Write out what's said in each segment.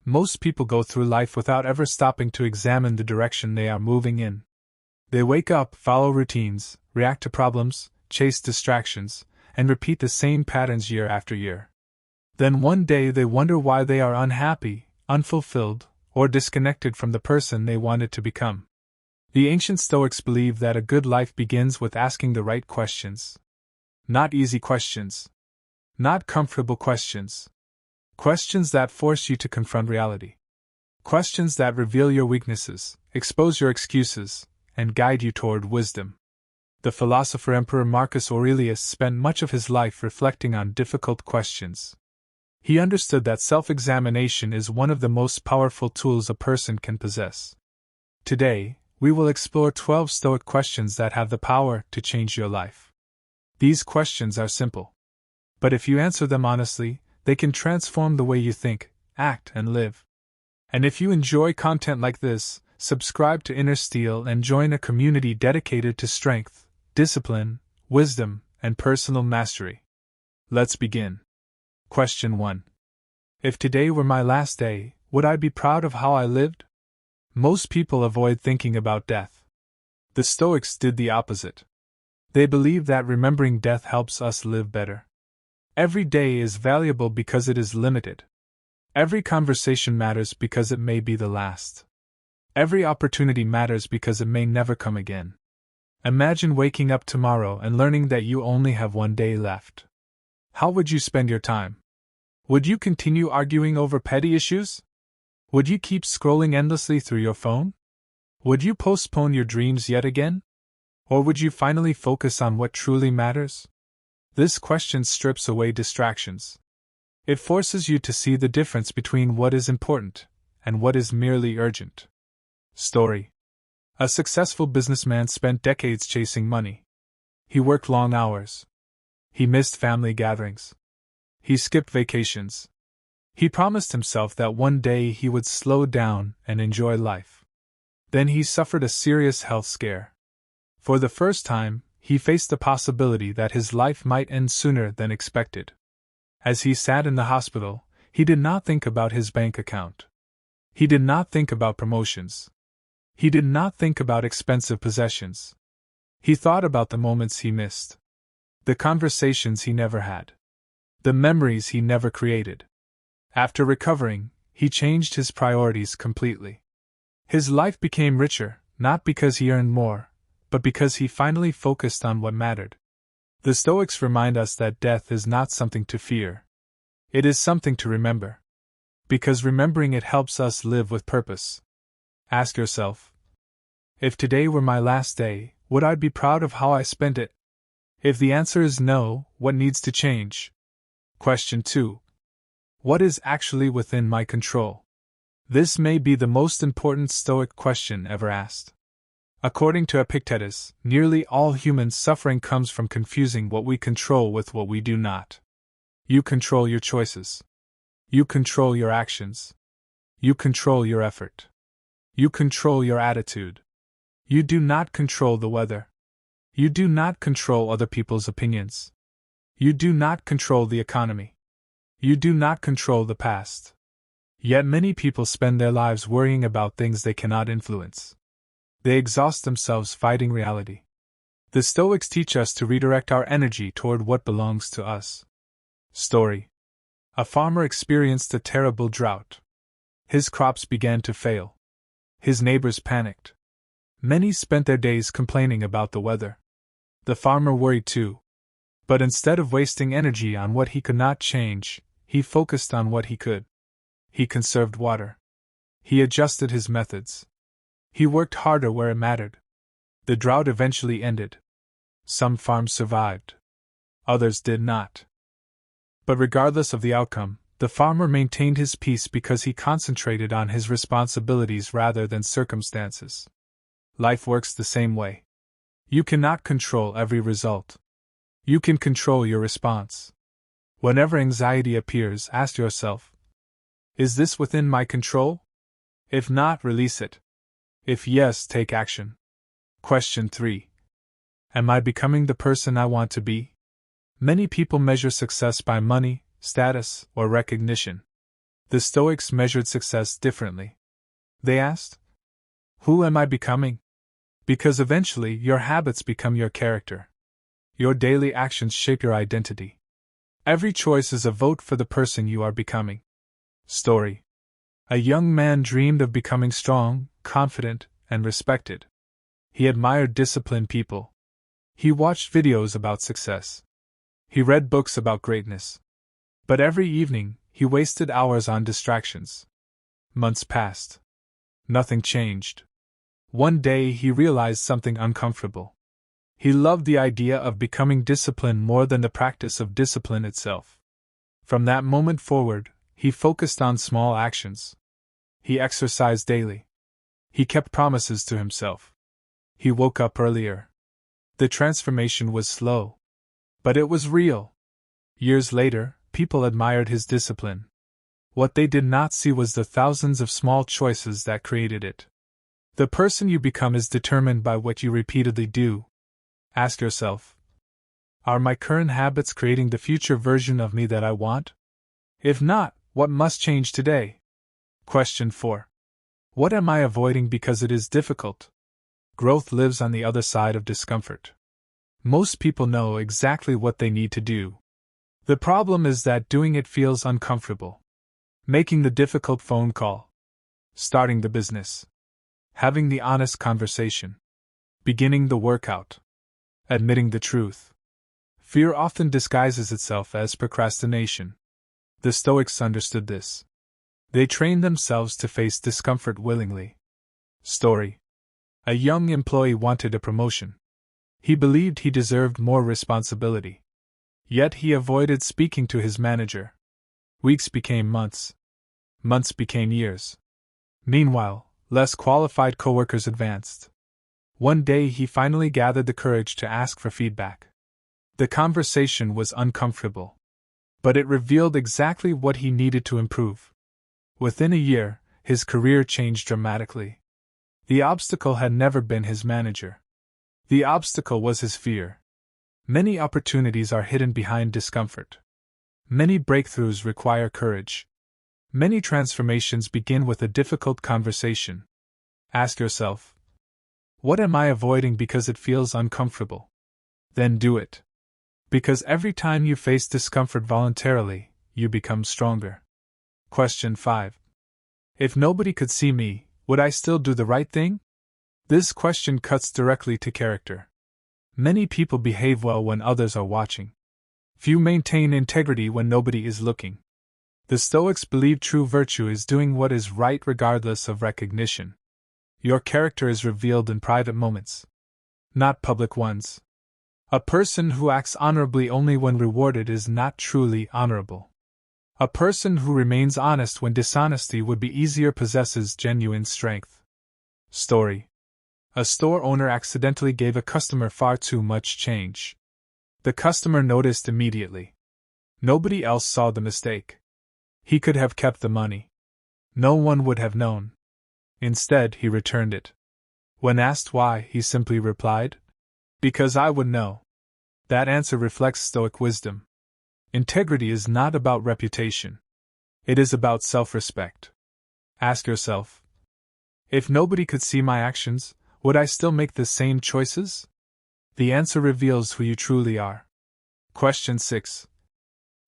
Most people go through life without ever stopping to examine the direction they are moving in. They wake up, follow routines, react to problems, chase distractions, and repeat the same patterns year after year. Then one day they wonder why they are unhappy, unfulfilled, or disconnected from the person they wanted to become. The ancient Stoics believed that a good life begins with asking the right questions. Not easy questions. Not comfortable questions. Questions that force you to confront reality. Questions that reveal your weaknesses, expose your excuses, and guide you toward wisdom. The philosopher Emperor Marcus Aurelius spent much of his life reflecting on difficult questions. He understood that self-examination is one of the most powerful tools a person can possess. Today, we will explore 12 Stoic questions that have the power to change your life. These questions are simple. But if you answer them honestly, they can transform the way you think, act, and live. And if you enjoy content like this, subscribe to Inner Steel and join a community dedicated to strength, discipline, wisdom, and personal mastery. Let's begin. Question 1. If today were my last day, would I be proud of how I lived? Most people avoid thinking about death. The Stoics did the opposite. They believe that remembering death helps us live better. Every day is valuable because it is limited. Every conversation matters because it may be the last. Every opportunity matters because it may never come again. Imagine waking up tomorrow and learning that you only have one day left. How would you spend your time? Would you continue arguing over petty issues? Would you keep scrolling endlessly through your phone? Would you postpone your dreams yet again? Or would you finally focus on what truly matters? This question strips away distractions. It forces you to see the difference between what is important and what is merely urgent. Story. A successful businessman spent decades chasing money. He worked long hours. He missed family gatherings. He skipped vacations. He promised himself that one day he would slow down and enjoy life. Then he suffered a serious health scare. For the first time, he faced the possibility that his life might end sooner than expected. As he sat in the hospital, he did not think about his bank account. He did not think about promotions. He did not think about expensive possessions. He thought about the moments he missed. The conversations he never had. The memories he never created. After recovering, he changed his priorities completely. His life became richer, not because he earned more, but because he finally focused on what mattered. The Stoics remind us that death is not something to fear. It is something to remember. Because remembering it helps us live with purpose. Ask yourself, if today were my last day, would I be proud of how I spent it? If the answer is no, what needs to change? Question 2. What is actually within my control? This may be the most important Stoic question ever asked. According to Epictetus, nearly all human suffering comes from confusing what we control with what we do not. You control your choices. You control your actions. You control your effort. You control your attitude. You do not control the weather. You do not control other people's opinions. You do not control the economy. You do not control the past. Yet many people spend their lives worrying about things they cannot influence. They exhaust themselves fighting reality. The Stoics teach us to redirect our energy toward what belongs to us. Story. A farmer experienced a terrible drought. His crops began to fail. His neighbors panicked. Many spent their days complaining about the weather. The farmer worried too. But instead of wasting energy on what he could not change, he focused on what he could. He conserved water. He adjusted his methods. He worked harder where it mattered. The drought eventually ended. Some farms survived. Others did not. But regardless of the outcome, the farmer maintained his peace because he concentrated on his responsibilities rather than circumstances. Life works the same way. You cannot control every result. You can control your response. Whenever anxiety appears, ask yourself, is this within my control? If not, release it. If yes, take action. Question 3. Am I becoming the person I want to be? Many people measure success by money, status, or recognition. The Stoics measured success differently. They asked, "Who am I becoming?" Because eventually your habits become your character. Your daily actions shape your identity. Every choice is a vote for the person you are becoming. Story. A young man dreamed of becoming strong, confident, and respected. He admired disciplined people. He watched videos about success. He read books about greatness. But every evening, he wasted hours on distractions. Months passed. Nothing changed. One day he realized something uncomfortable. He loved the idea of becoming disciplined more than the practice of discipline itself. From that moment forward, he focused on small actions. He exercised daily. He kept promises to himself. He woke up earlier. The transformation was slow. But it was real. Years later, people admired his discipline. What they did not see was the thousands of small choices that created it. The person you become is determined by what you repeatedly do. Ask yourself, are my current habits creating the future version of me that I want? If not, what must change today? Question 4. What am I avoiding because it is difficult? Growth lives on the other side of discomfort. Most people know exactly what they need to do. The problem is that doing it feels uncomfortable. Making the difficult phone call. Starting the business. Having the honest conversation. Beginning the workout. Admitting the truth. Fear often disguises itself as procrastination. The Stoics understood this. They trained themselves to face discomfort willingly. Story. A young employee wanted a promotion. He believed he deserved more responsibility. Yet he avoided speaking to his manager. Weeks became months. Months became years. Meanwhile, less qualified coworkers advanced. One day he finally gathered the courage to ask for feedback. The conversation was uncomfortable. But it revealed exactly what he needed to improve. Within a year, his career changed dramatically. The obstacle had never been his manager. The obstacle was his fear. Many opportunities are hidden behind discomfort. Many breakthroughs require courage. Many transformations begin with a difficult conversation. Ask yourself, what am I avoiding because it feels uncomfortable? Then do it. Because every time you face discomfort voluntarily, you become stronger. Question 5. If nobody could see me, would I still do the right thing? This question cuts directly to character. Many people behave well when others are watching. Few maintain integrity when nobody is looking. The Stoics believe true virtue is doing what is right regardless of recognition. Your character is revealed in private moments, not public ones. A person who acts honorably only when rewarded is not truly honorable. A person who remains honest when dishonesty would be easier possesses genuine strength. Story. A store owner accidentally gave a customer far too much change. The customer noticed immediately. Nobody else saw the mistake. He could have kept the money. No one would have known. Instead, he returned it. When asked why, he simply replied, "Because I would know." That answer reflects Stoic wisdom. Integrity is not about reputation. It is about self-respect. Ask yourself, if nobody could see my actions, would I still make the same choices? The answer reveals who you truly are. Question 6.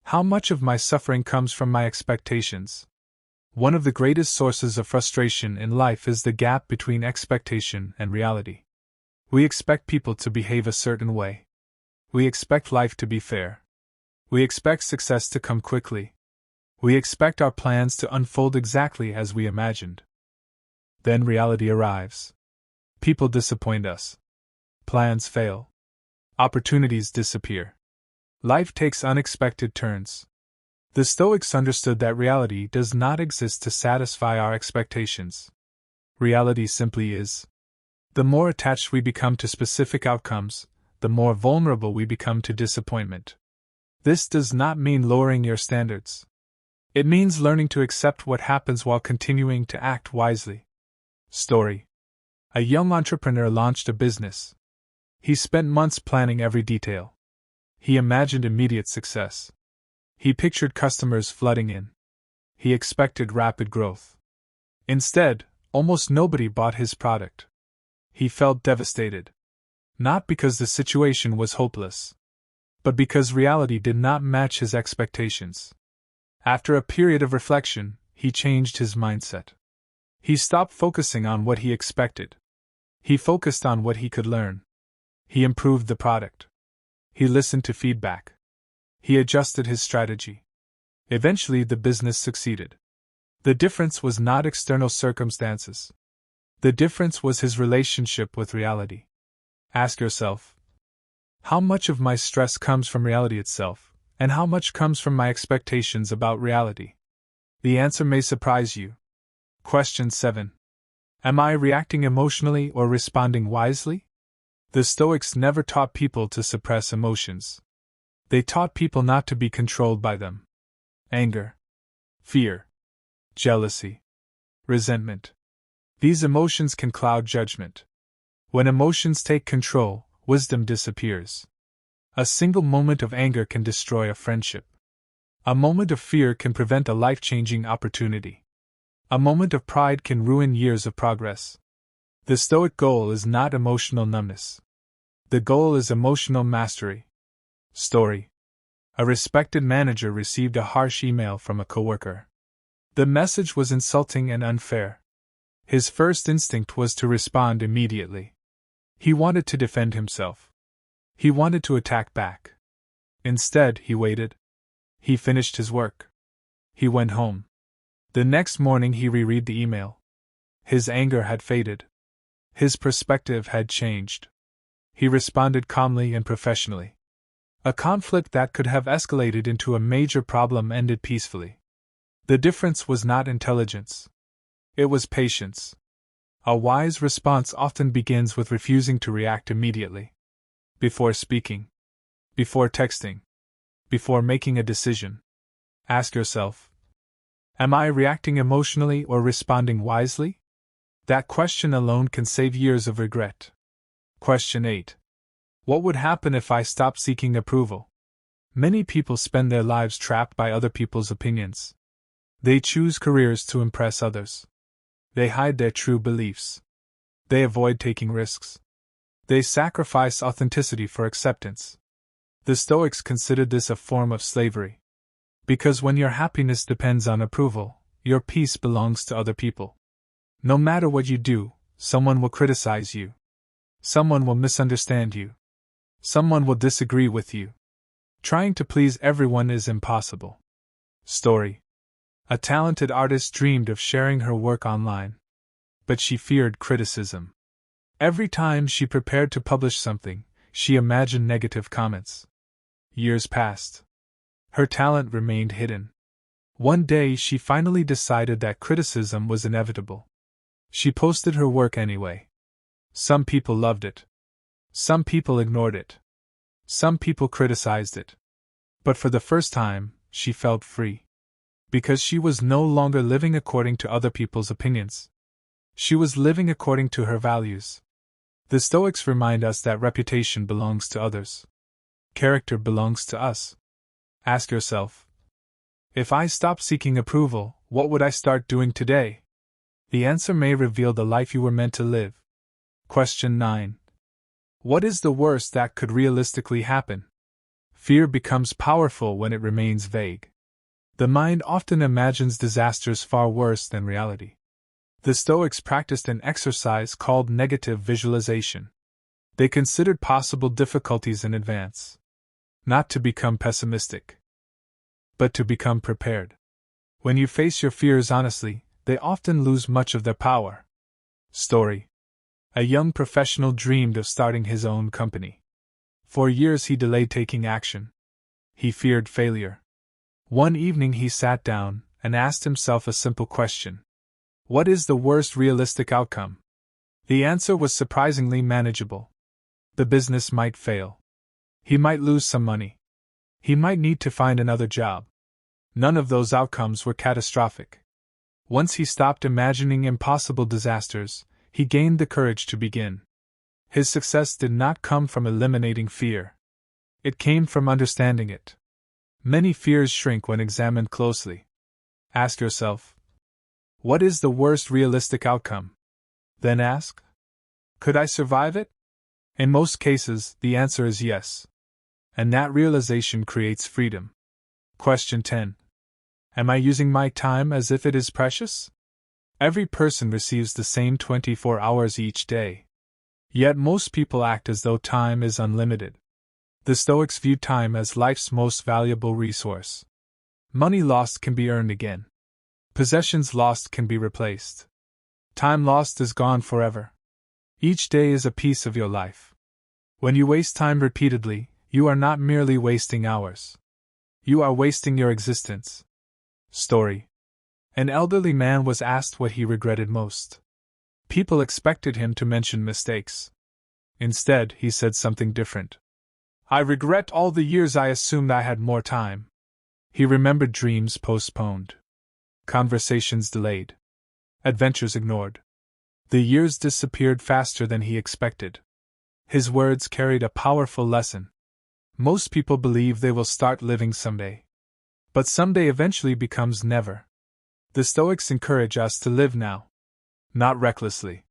How much of my suffering comes from my expectations? One of the greatest sources of frustration in life is the gap between expectation and reality. We expect people to behave a certain way. We expect life to be fair. We expect success to come quickly. We expect our plans to unfold exactly as we imagined. Then reality arrives. People disappoint us. Plans fail. Opportunities disappear. Life takes unexpected turns. The Stoics understood that reality does not exist to satisfy our expectations. Reality simply is. The more attached we become to specific outcomes, the more vulnerable we become to disappointment. This does not mean lowering your standards. It means learning to accept what happens while continuing to act wisely. Story. A young entrepreneur launched a business. He spent months planning every detail. He imagined immediate success. He pictured customers flooding in. He expected rapid growth. Instead, almost nobody bought his product. He felt devastated. Not because the situation was hopeless, but because reality did not match his expectations. After a period of reflection, he changed his mindset. He stopped focusing on what he expected. He focused on what he could learn. He improved the product. He listened to feedback. He adjusted his strategy. Eventually, the business succeeded. The difference was not external circumstances. The difference was his relationship with reality. Ask yourself, how much of my stress comes from reality itself, and how much comes from my expectations about reality? The answer may surprise you. Question 7. Am I reacting emotionally or responding wisely? The Stoics never taught people to suppress emotions. They taught people not to be controlled by them. Anger, fear, jealousy, resentment. These emotions can cloud judgment. When emotions take control, wisdom disappears. A single moment of anger can destroy a friendship. A moment of fear can prevent a life-changing opportunity. A moment of pride can ruin years of progress. The Stoic goal is not emotional numbness. The goal is emotional mastery. Story. A respected manager received a harsh email from a coworker. The message was insulting and unfair. His first instinct was to respond immediately. He wanted to defend himself. He wanted to attack back. Instead, he waited. He finished his work. He went home. The next morning he reread the email. His anger had faded. His perspective had changed. He responded calmly and professionally. A conflict that could have escalated into a major problem ended peacefully. The difference was not intelligence. It was patience. A wise response often begins with refusing to react immediately. Before speaking, before texting, before making a decision, ask yourself, am I reacting emotionally or responding wisely? That question alone can save years of regret. Question 8. What would happen if I stopped seeking approval? Many people spend their lives trapped by other people's opinions. They choose careers to impress others. They hide their true beliefs. They avoid taking risks. They sacrifice authenticity for acceptance. The Stoics considered this a form of slavery. Because when your happiness depends on approval, your peace belongs to other people. No matter what you do, someone will criticize you. Someone will misunderstand you. Someone will disagree with you. Trying to please everyone is impossible. Story. A talented artist dreamed of sharing her work online. But she feared criticism. Every time she prepared to publish something, she imagined negative comments. Years passed. Her talent remained hidden. One day she finally decided that criticism was inevitable. She posted her work anyway. Some people loved it. Some people ignored it. Some people criticized it. But for the first time, she felt free. Because she was no longer living according to other people's opinions. She was living according to her values. The Stoics remind us that reputation belongs to others. Character belongs to us. Ask yourself, if I stopped seeking approval, what would I start doing today? The answer may reveal the life you were meant to live. Question 9. What is the worst that could realistically happen? Fear becomes powerful when it remains vague. The mind often imagines disasters far worse than reality. The Stoics practiced an exercise called negative visualization. They considered possible difficulties in advance. Not to become pessimistic, but to become prepared. When you face your fears honestly, they often lose much of their power. Story. A young professional dreamed of starting his own company. For years he delayed taking action. He feared failure. One evening he sat down and asked himself a simple question. What is the worst realistic outcome? The answer was surprisingly manageable. The business might fail. He might lose some money. He might need to find another job. None of those outcomes were catastrophic. Once he stopped imagining impossible disasters, he gained the courage to begin. His success did not come from eliminating fear. It came from understanding it. Many fears shrink when examined closely. Ask yourself, what is the worst realistic outcome? Then ask, could I survive it? In most cases, the answer is yes. And that realization creates freedom. Question 10. Am I using my time as if it is precious? Every person receives the same 24 hours each day. Yet most people act as though time is unlimited. The Stoics view time as life's most valuable resource. Money lost can be earned again. Possessions lost can be replaced. Time lost is gone forever. Each day is a piece of your life. When you waste time repeatedly, you are not merely wasting hours. You are wasting your existence. Story. An elderly man was asked what he regretted most. People expected him to mention mistakes. Instead, he said something different. I regret all the years I assumed I had more time. He remembered dreams postponed, conversations delayed, adventures ignored. The years disappeared faster than he expected. His words carried a powerful lesson. Most people believe they will start living someday. But someday eventually becomes never. The Stoics encourage us to live now. Not recklessly,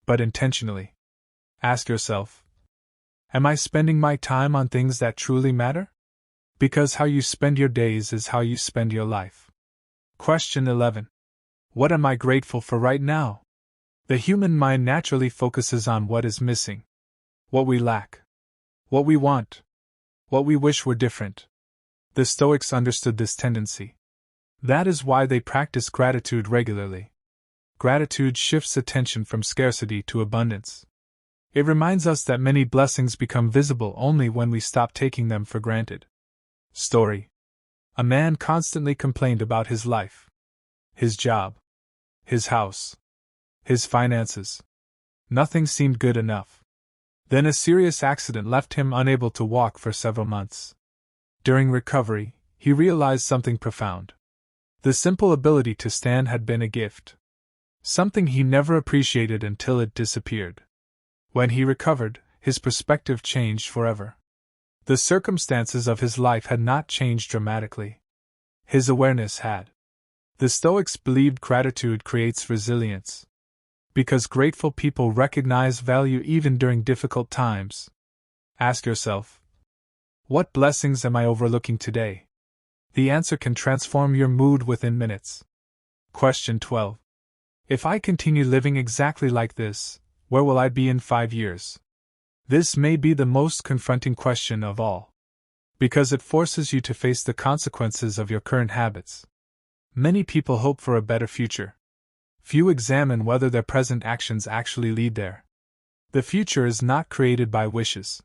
but intentionally. Ask yourself, am I spending my time on things that truly matter? Because how you spend your days is how you spend your life. Question 11. What am I grateful for right now? The human mind naturally focuses on what is missing, what we lack, what we want, what we wish were different. The Stoics understood this tendency. That is why they practice gratitude regularly. Gratitude shifts attention from scarcity to abundance. It reminds us that many blessings become visible only when we stop taking them for granted. Story. A man constantly complained about his life, his job, his house, his finances. Nothing seemed good enough. Then a serious accident left him unable to walk for several months. During recovery, he realized something profound. The simple ability to stand had been a gift. Something he never appreciated until it disappeared. When he recovered, his perspective changed forever. The circumstances of his life had not changed dramatically. His awareness had. The Stoics believed gratitude creates resilience. Because grateful people recognize value even during difficult times. Ask yourself, what blessings am I overlooking today? The answer can transform your mood within minutes. Question 12. If I continue living exactly like this, where will I be in 5 years? This may be the most confronting question of all. Because it forces you to face the consequences of your current habits. Many people hope for a better future. Few examine whether their present actions actually lead there. The future is not created by wishes.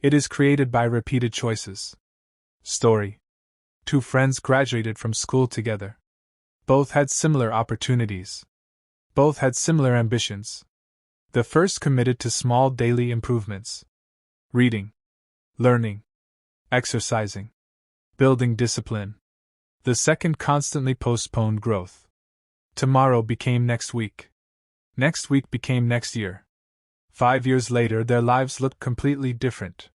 It is created by repeated choices. Story. 2 friends graduated from school together. Both had similar opportunities. Both had similar ambitions. The first committed to small daily improvements. Reading, learning, exercising, building discipline. The second constantly postponed growth. Tomorrow became next week. Next week became next year. 5 years later, their lives looked completely different.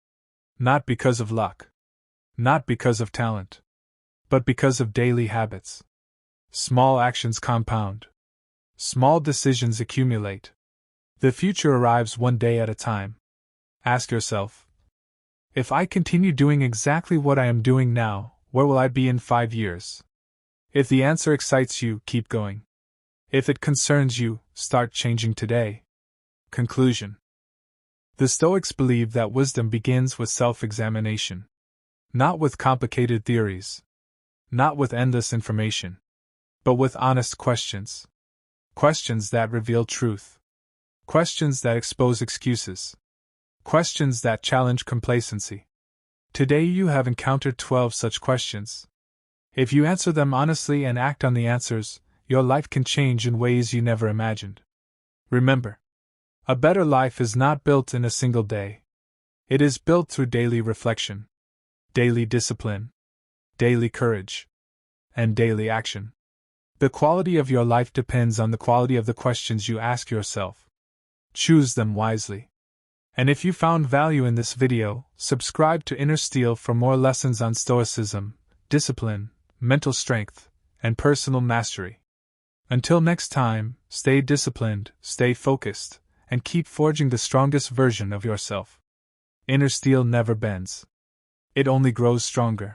Not because of luck. Not because of talent. But because of daily habits. Small actions compound. Small decisions accumulate. The future arrives one day at a time. Ask yourself, if I continue doing exactly what I am doing now, where will I be in 5 years? If the answer excites you, keep going. If it concerns you, start changing today. Conclusion. The Stoics believe that wisdom begins with self-examination. Not with complicated theories. Not with endless information. But with honest questions. Questions that reveal truth. Questions that expose excuses. Questions that challenge complacency. Today you have encountered 12 such questions. If you answer them honestly and act on the answers, your life can change in ways you never imagined. Remember, a better life is not built in a single day. It is built through daily reflection, daily discipline, daily courage, and daily action. The quality of your life depends on the quality of the questions you ask yourself. Choose them wisely. And if you found value in this video, subscribe to Inner Steel for more lessons on Stoicism, discipline, mental strength, and personal mastery. Until next time, stay disciplined, stay focused, and keep forging the strongest version of yourself. Inner steel never bends. It only grows stronger.